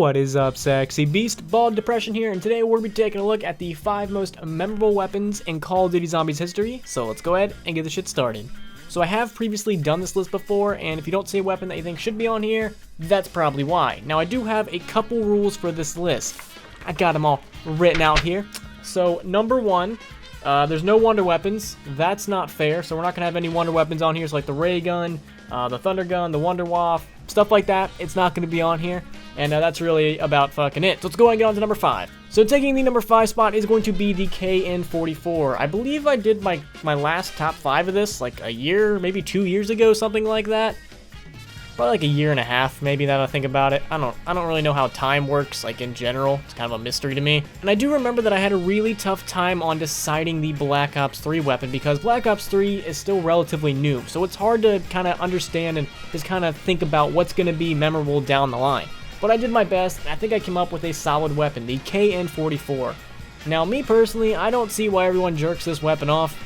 What is up, sexy beast? Bald Depression here, and today we'll be taking a look at the 5 most memorable weapons in Call of Duty Zombies history, so let's go ahead and get this shit started. So I have previously done this list before, and if you don't see a weapon that you think should be on here, that's probably why. Now I do have a couple rules for this list. I got them all written out here. So number 1, there's no wonder weapons. That's not fair, so we're not going to have any wonder weapons on here, so like the ray gun, the thunder gun, the wonder WAF, stuff like that, it's not going to be on here. And that's really about fucking it. So let's go ahead and get on to number 5. So taking the number 5 spot is going to be the KN-44. I believe I did my last top 5 of this like a year, maybe 2 years ago, something like that. Probably like a year and a half, maybe, now that I think about it. I don't really know how time works, like in general. It's kind of a mystery to me. And I do remember that I had a really tough time on deciding the Black Ops 3 weapon because Black Ops 3 is still relatively new. So it's hard to kind of understand and just kind of think about what's going to be memorable down the line. But I did my best, and I think I came up with a solid weapon, the KN-44. Now, me personally, I don't see why everyone jerks this weapon off.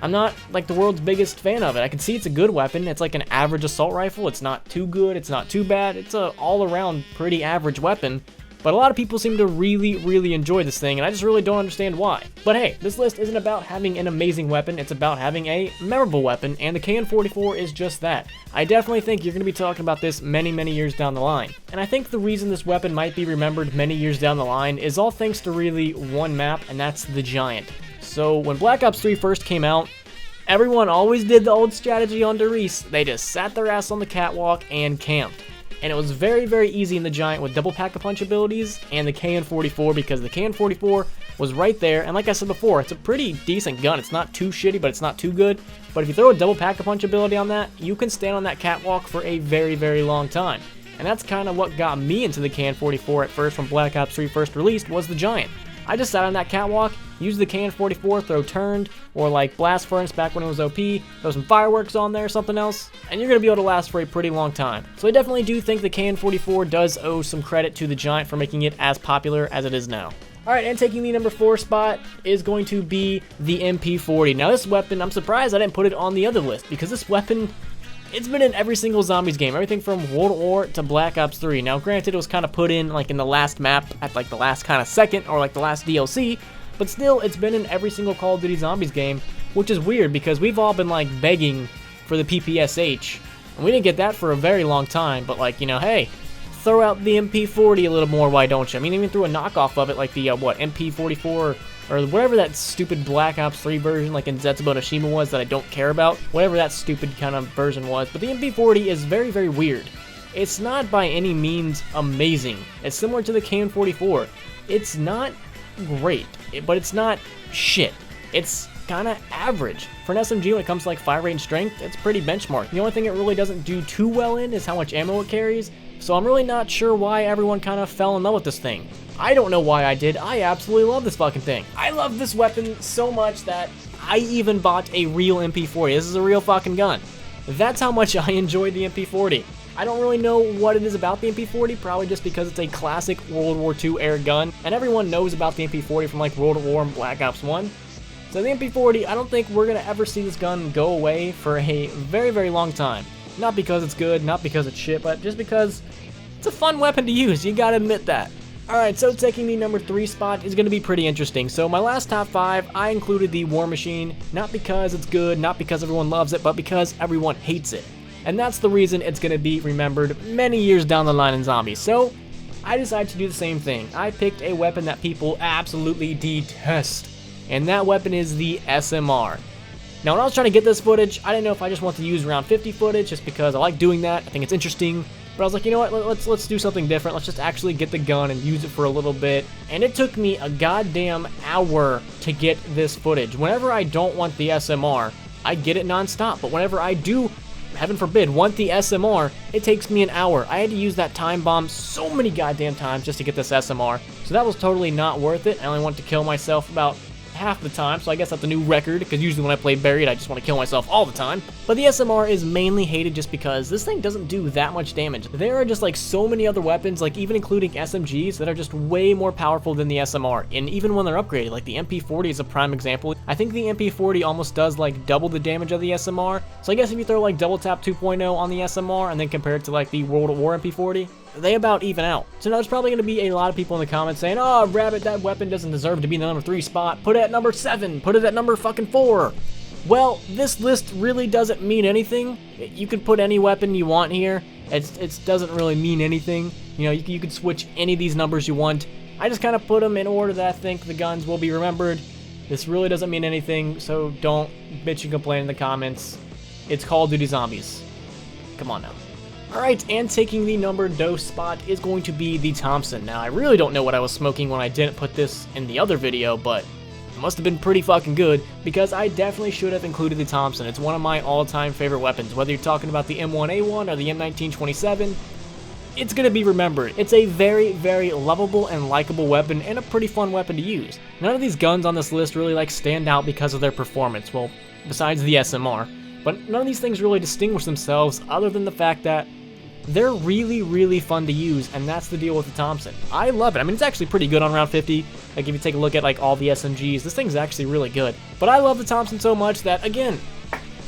I'm not, like, the world's biggest fan of it. I can see it's a good weapon. It's like an average assault rifle. It's not too good. It's not too bad. It's a all-around pretty average weapon. But a lot of people seem to really enjoy this thing, and I just really don't understand why. But hey, this list isn't about having an amazing weapon, it's about having a memorable weapon, and the KN-44 is just that. I definitely think you're going to be talking about this many years down the line. And I think the reason this weapon might be remembered many years down the line is all thanks to really one map, and that's the Giant. So when Black Ops 3 first came out, everyone always did the old strategy on Doris. They just sat their ass on the catwalk and camped. And it was very easy in the Giant with double pack-a-punch abilities and the KN-44 because the KN-44 was right there. And like I said before, it's a pretty decent gun. It's not too shitty, but it's not too good. But if you throw a double pack-a-punch ability on that, you can stand on that catwalk for a very long time. And that's kind of what got me into the KN-44 at first when Black Ops 3 first released, was the Giant. I just sat on that catwalk, used the KN-44, throw turned, or like blast furnace back when it was OP, throw some fireworks on there, something else, and you're going to be able to last for a pretty long time. So I definitely do think the KN-44 does owe some credit to the Giant for making it as popular as it is now. Alright, and taking the number 4 spot is going to be the MP40. Now this weapon, I'm surprised I didn't put it on the other list, because this weapon, it's been in every single Zombies game, everything from World at War to Black Ops 3. Now, granted, it was kind of put in, like, in the last map, at, like, the last kind of second, or, like, the last DLC, but still, it's been in every single Call of Duty Zombies game, which is weird, because we've all been, like, begging for the PPSH, and we didn't get that for a very long time, but, like, you know, hey, throw out the MP40 a little more, why don't you? I mean, even threw a knockoff of it, like the, MP44, or whatever that stupid Black Ops 3 version, like in Zetsubo Nishima was, that I don't care about. Whatever that stupid kind of version was. But the MP40 is very weird. It's not by any means amazing. It's similar to the KN-44. It's not great, but it's not shit. It's kind of average. For an SMG, when it comes to like fire rate and strength, it's pretty benchmark. The only thing it really doesn't do too well in is how much ammo it carries. So I'm really not sure why everyone kind of fell in love with this thing. I don't know why I did. I absolutely love this fucking thing. I love this weapon so much that I even bought a real MP40. This is a real fucking gun. That's how much I enjoyed the MP40. I don't really know what it is about the MP40, probably just because it's a classic World War II era gun, and everyone knows about the MP40 from like World at War and Black Ops 1. So the MP40, I don't think we're going to ever see this gun go away for a very long time. Not because it's good, not because it's shit, but just because it's a fun weapon to use, you gotta admit that. Alright, so taking the number 3 spot is going to be pretty interesting. So my last top 5, I included the War Machine, not because it's good, not because everyone loves it, but because everyone hates it. And that's the reason it's going to be remembered many years down the line in Zombies. So I decided to do the same thing. I picked a weapon that people absolutely detest, and that weapon is the SMR. Now when I was trying to get this footage, I didn't know if I just want to use around 50 footage, just because I like doing that, I think it's interesting. But I was like, you know what, let's do something different. Let's just actually get the gun and use it for a little bit. And it took me a goddamn hour to get this footage. Whenever I don't want the SMR, I get it non-stop. But whenever I do, heaven forbid, want the SMR, it takes me an hour. I had to use that time bomb so many goddamn times just to get this SMR. So that was totally not worth it. I only wanted to kill myself about half the time, so I guess that's a new record, because usually when I play Buried, I just want to kill myself all the time. But the SMR is mainly hated just because this thing doesn't do that much damage. There are just like so many other weapons, like even including SMGs, that are just way more powerful than the SMR, and even when they're upgraded, like the MP40 is a prime example. I think the MP40 almost does like double the damage of the SMR, so I guess if you throw like Double Tap 2.0 on the SMR and then compare it to like the World at War MP40, they about even out. So now there's probably going to be a lot of people in the comments saying, oh, Rabbit, that weapon doesn't deserve to be in the number 3 spot. Put it at number 7. Put it at number fucking 4. Well, this list really doesn't mean anything. You could put any weapon you want here. It doesn't really mean anything. You know, you could switch any of these numbers you want. I just kind of put them in order that I think the guns will be remembered. This really doesn't mean anything, so don't bitch and complain in the comments. It's Call of Duty Zombies. Come on now. Alright, and taking the number dose spot is going to be the Thompson. Now, I really don't know what I was smoking when I didn't put this in the other video, but it must have been pretty fucking good, because I definitely should have included the Thompson. It's one of my all-time favorite weapons. Whether you're talking about the M1A1 or the M1927, it's going to be remembered. It's a very, very lovable and likable weapon, and a pretty fun weapon to use. None of these guns on this list really like stand out because of their performance, well, besides the SMR, but none of these things really distinguish themselves other than the fact that they're really, really fun to use, and that's the deal with the Thompson. I love it. I mean, it's actually pretty good on round 50. Like, if you take a look at, like, all the SMGs, this thing's actually really good. But I love the Thompson so much that, again,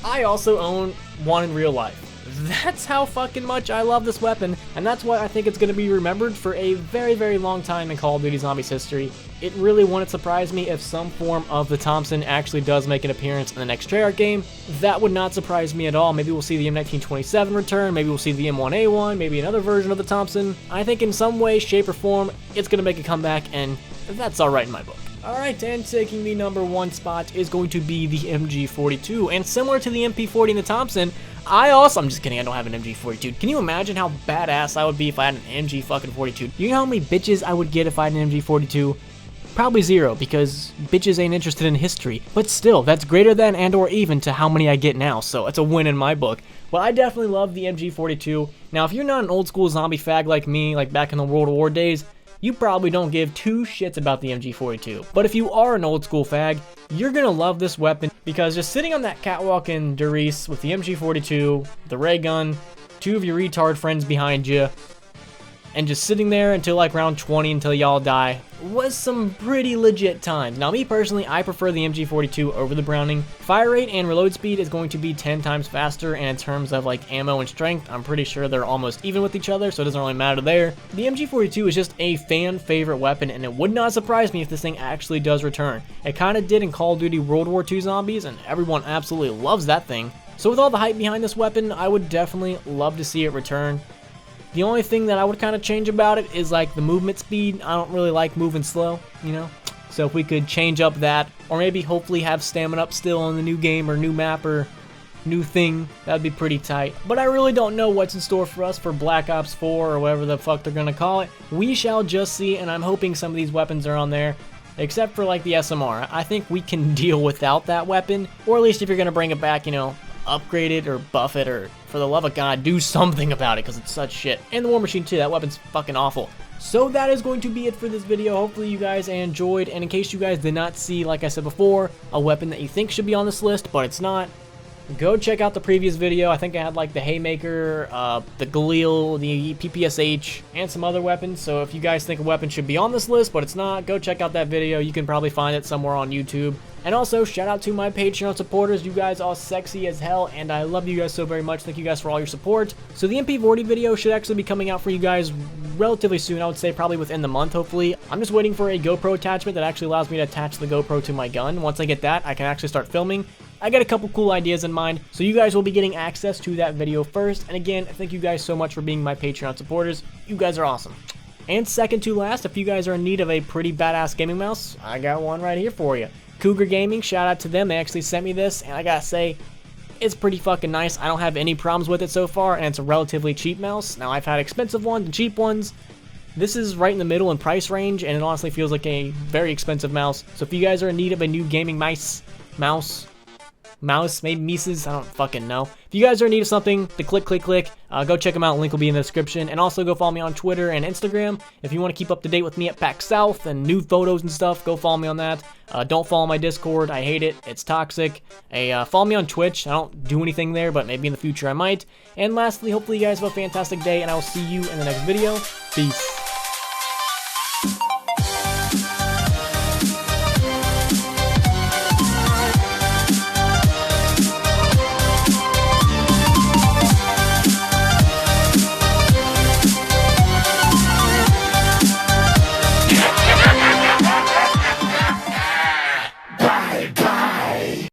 I also own one in real life. That's how fucking much I love this weapon, and that's why I think it's going to be remembered for a very, very long time in Call of Duty Zombies history. It really wouldn't surprise me if some form of the Thompson actually does make an appearance in the next Treyarch game. That would not surprise me at all. Maybe we'll see the M1927 return, maybe we'll see the M1A1, maybe another version of the Thompson. I think in some way, shape, or form, it's going to make a comeback, and that's alright in my book. Alright, and taking the number 1 spot is going to be the MG42, and similar to the MP40 and the Thompson, I'm just kidding, I don't have an MG42. Can you imagine how badass I would be if I had an MG fucking 42? You know how many bitches I would get if I had an MG42? Probably 0, because bitches ain't interested in history. But still, that's greater than and or even to how many I get now, so it's a win in my book. Well, I definitely love the MG42. Now, if you're not an old school zombie fag like me, like back in the World War days, you probably don't give 2 shits about the MG42. But if you are an old school fag, you're gonna love this weapon, because just sitting on that catwalk in Derice with the MG42, the ray gun, 2 of your retard friends behind you, and just sitting there until like round 20 until y'all die was some pretty legit times. Now, me personally, I prefer the MG42 over the Browning. Fire rate and reload speed is going to be 10 times faster, and in terms of like ammo and strength, I'm pretty sure they're almost even with each other, so it doesn't really matter there. The MG42 is just a fan favorite weapon, and it would not surprise me if this thing actually does return. It kind of did in Call of Duty World War II Zombies, and everyone absolutely loves that thing. So with all the hype behind this weapon, I would definitely love to see it return. The only thing that I would kind of change about it is like the movement speed. I don't really like moving slow, you know? So if we could change up that, or maybe hopefully have stamina up still in the new game or new map or new thing, that'd be pretty tight. But I really don't know what's in store for us for Black Ops 4 or whatever the fuck they're gonna call it. We shall just see, and I'm hoping some of these weapons are on there, except for like the SMR. I think we can deal without that weapon, or at least if you're gonna bring it back, you know, upgrade it or buff it, or for the love of God, do something about it, because it's such shit. And the War Machine too, that weapon's fucking awful. So that is going to be it for this video. Hopefully you guys enjoyed, and in case you guys did not see, like I said before, a weapon that you think should be on this list, but it's not, go check out the previous video. I think I had like the Haymaker, the Galil, the PPSH, and some other weapons. So if you guys think a weapon should be on this list, but it's not, go check out that video. You can probably find it somewhere on YouTube. And also, shout out to my Patreon supporters. You guys are sexy as hell, and I love you guys so very much. Thank you guys for all your support. So the MP40 video should actually be coming out for you guys relatively soon. I would say probably within the month, hopefully. I'm just waiting for a GoPro attachment that actually allows me to attach the GoPro to my gun. Once I get that, I can actually start filming. I got a couple cool ideas in mind, so you guys will be getting access to that video first. And again, thank you guys so much for being my Patreon supporters. You guys are awesome. And second to last, if you guys are in need of a pretty badass gaming mouse, I got one right here for you. Cougar Gaming, shout out to them. They actually sent me this, and I gotta say, it's pretty fucking nice. I don't have any problems with it so far, and it's a relatively cheap mouse. Now, I've had expensive ones and cheap ones. This is right in the middle in price range, and it honestly feels like a very expensive mouse. So if you guys are in need of a new gaming mouse, Mouse, maybe Mises, I don't fucking know. If you guys are in need of something to click, go check them out. Link will be in the description. And also go follow me on Twitter and Instagram. If you want to keep up to date with me at PAX South and new photos and stuff, go follow me on that. Don't follow my Discord. I hate it. It's toxic. Follow me on Twitch. I don't do anything there, but maybe in the future I might. And lastly, hopefully you guys have a fantastic day, and I will see you in the next video. Peace.